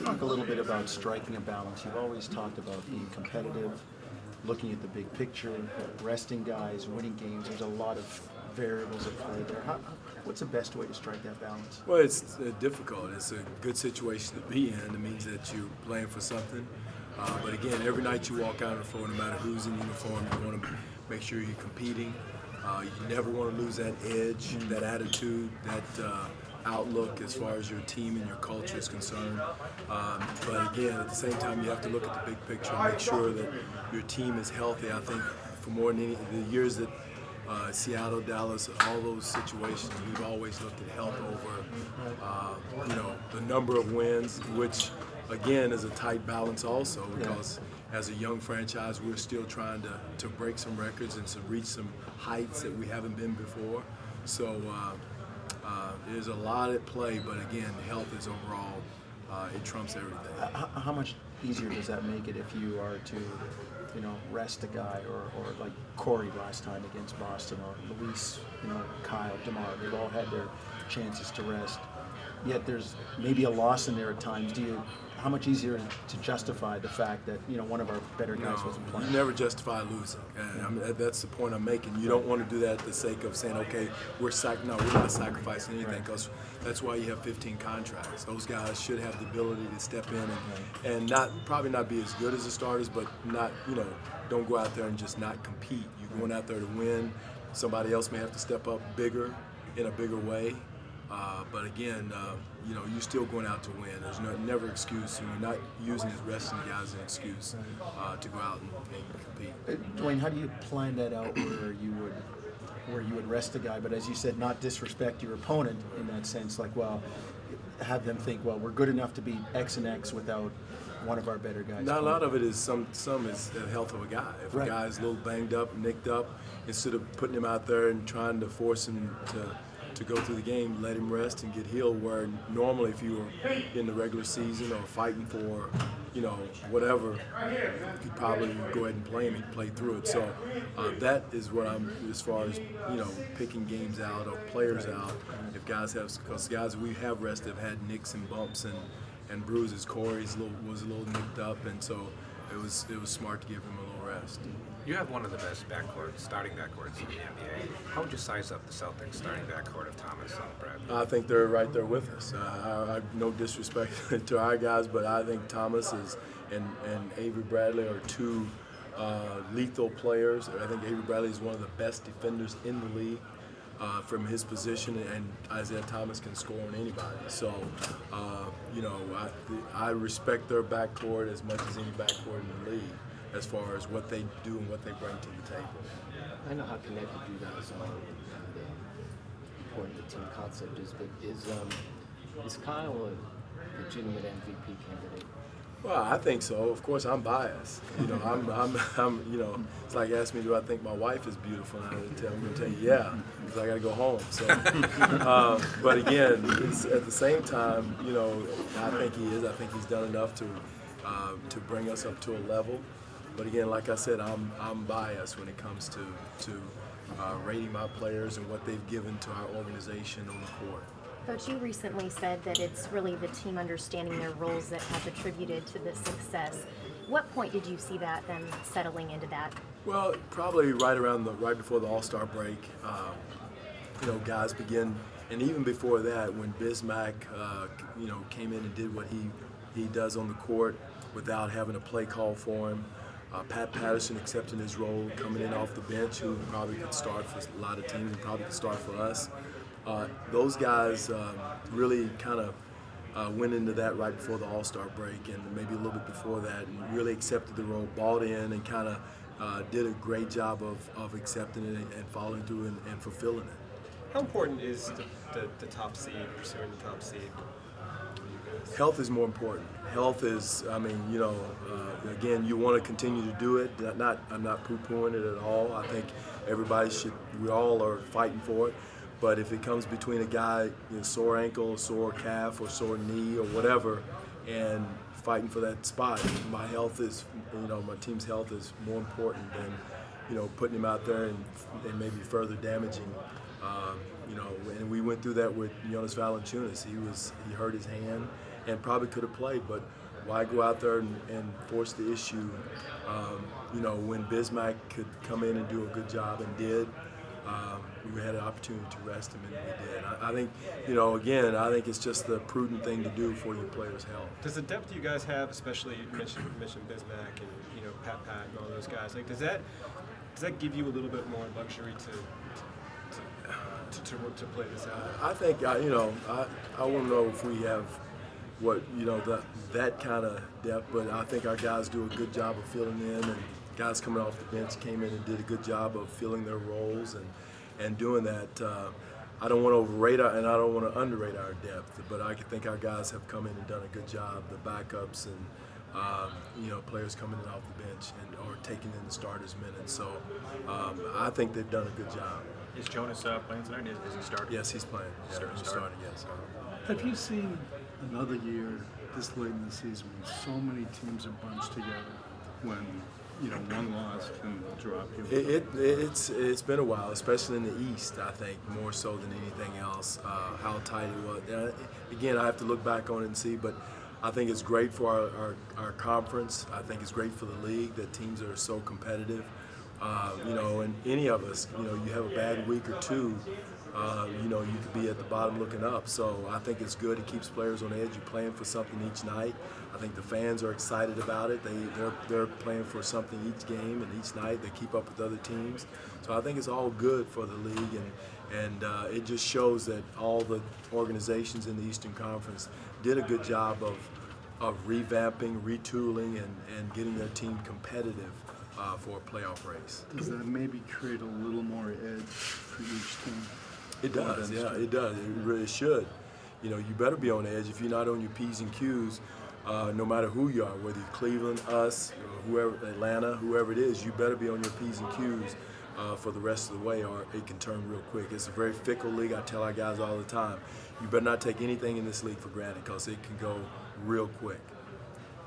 talk a little bit about striking a balance. You've always talked about being competitive, looking at the big picture, resting guys, winning games. There's a lot of variables at play there. What's the best way to strike that balance? Well, it's difficult. It's a good situation to be in. It means that you're playing for something. But again, every night you walk out on the floor, no matter who's in uniform, you want to make sure you're competing. You never want to lose that edge, that attitude, that outlook as far as your team and your culture is concerned. But again, at the same time, you have to look at the big picture and make sure that your team is healthy. I think for more than the years that Seattle, Dallas, all those situations, we've always looked at health over, the number of wins, which again is a tight balance also, because as a young franchise, we're still trying to break some records and to reach some heights that we haven't been before. So there's a lot at play, but again, health is overall, it trumps everything. How much easier does that make it if you are to, rest a guy, or like Corey last time against Boston, or Luis, Kyle, DeMar, they've all had their chances to rest. Yet there's maybe a loss in there at times. How much easier to justify the fact that one of our better guys wasn't playing? You never justify losing. That's the point I'm making. You don't want to do that at the sake of saying, okay, we're not sacrificing anything, because that's why you have 15 contracts. Those guys should have the ability to step in and probably not be as good as the starters, but not don't go out there and just not compete. You're going out there to win. Somebody else may have to step up bigger in a bigger way. But again, you're still going out to win. There's never excuse. You're not using his resting guys as an excuse to go out and compete. Dwane, how do you plan that out where you would rest a guy, but as you said, not disrespect your opponent in that sense? Like, have them think, we're good enough to beat X and X without one of our better guys. Now, a lot of it is some is the health of a guy. If a guy's a little banged up, nicked up, instead of putting him out there and trying to force him to go through the game, let him rest and get healed, where normally if you were in the regular season or fighting for, whatever, you'd probably go ahead and play him and play through it. So that is what I'm, as far as, picking games out or players out. If guys because guys we have rested have had nicks and bumps and bruises. Corey was a little nicked up, and so it was smart to give him a little rest. You have one of the best starting backcourts in the NBA. How would you size up the Celtics starting backcourt of Thomas and Bradley? I think they're right there with us. No disrespect to our guys, but I think Thomas and Avery Bradley are two lethal players. I think Avery Bradley is one of the best defenders in the league from his position, and Isaiah Thomas can score on anybody. So, I respect their backcourt as much as any backcourt in the league, as far as what they do and what they bring to the table. I know how connected you guys are and important the team concept is, but is Kyle a legitimate MVP candidate? Well, I think so. Of course, I'm biased. I'm it's like asking me, do I think my wife is beautiful? And I'm going to tell you, yeah, because I got to go home. So, but again, at the same time, I think he is. I think he's done enough to bring us up to a level. But again, like I said, I'm biased when it comes to rating my players and what they've given to our organization on the court. Coach, you recently said that it's really the team understanding their roles that have attributed to this success. What point did you see that then settling into that? Well, probably right before the All-Star break. Guys begin, and even before that, when Bismack, came in and did what he does on the court without having a play call for him. Pat Patterson accepting his role, coming in off the bench, who probably could start for a lot of teams, and probably could start for us. Those guys really kind of went into that right before the All-Star break, and maybe a little bit before that, and really accepted the role, bought in, and kind of did a great job of accepting it and following through and fulfilling it. How important is the top seed, pursuing the top seed? Health is more important. Health is, again, you want to continue to do it. I'm not poo-pooing it at all. I think we all are fighting for it. But if it comes between a guy, sore ankle, sore calf, or sore knee, or whatever, and fighting for that spot, my team's health is more important than, putting him out there and maybe further damaging. And we went through that with Jonas Valanciunas. He hurt his hand, and probably could have played, but why go out there and force the issue, you know, when Bismack could come in and do a good job and did. We had an opportunity to rest him, and we did. I think, you know, again, I think it's just the prudent thing to do for your players' health. Does the depth you guys have, especially you mentioned Bismack and Pat and all those guys, like does that give you a little bit more luxury to play this out? I think you know, I won't know if we have what, you know, that kind of depth, but I think our guys do a good job of filling in, and guys coming off the bench came in and did a good job of filling their roles and doing that. I don't want to overrate and I don't want to underrate our depth, but I think our guys have come in and done a good job. The backups and you know, players coming in off the bench or taking in the starters' minutes. So I think they've done a good job. Is Jonas playing tonight? Is he starting? Yes, he's playing. Yeah, he's starting. Yes. Have you seen another year this late in the season when so many teams are bunched together, when, you know, one loss can drop you? It's been a while, especially in the East, I think, more so than anything else, how tight it was. Again, I have to look back on it and see, but I think it's great for our conference. I think it's great for the league that teams are so competitive. You know, and any of us, you know, you have a bad week or two, you know, you could be at the bottom looking up. So I think it's good. It keeps players on edge. You're playing for something each night. I think the fans are excited about it. They're playing for something each game and each night. They keep up with other teams. So I think it's all good for the league, and it just shows that all the organizations in the Eastern Conference did a good job of revamping, retooling, and getting their team competitive for a playoff race. Does that maybe create a little more edge for each team? It does, yeah, it does. It really should. You know, you better be on edge. If you're not on your P's and Q's, no matter who you are, whether you're Cleveland, us, or whoever, Atlanta, whoever it is, you better be on your P's and Q's for the rest of the way, or it can turn real quick. It's a very fickle league. I tell our guys all the time, you better not take anything in this league for granted, because it can go real quick.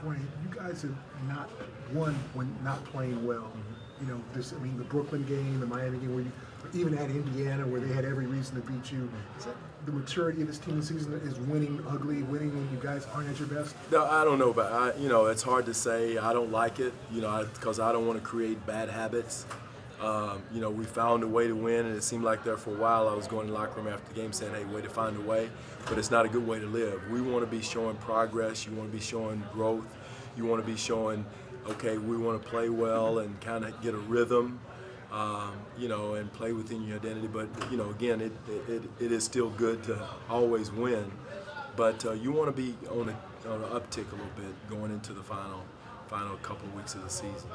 Dwane, you guys have not won when not playing well. You know, this, I mean, the Brooklyn game, the Miami game, where you even at Indiana, where they had every reason to beat you. Is that the maturity of this team this season is winning ugly, winning when you guys aren't at your best? No, I don't know about. You know, it's hard to say. I don't like it. You know, because I don't want to create bad habits. You know, we found a way to win, and it seemed like there for a while I was going to the locker room after the game saying, hey, way to find a way, but it's not a good way to live. We want to be showing progress. You want to be showing growth. You want to be showing, okay, we want to play well and kind of get a rhythm, you know, and play within your identity. But, you know, again, it is still good to always win, but you want to be on an uptick a little bit going into the final couple of weeks of the season.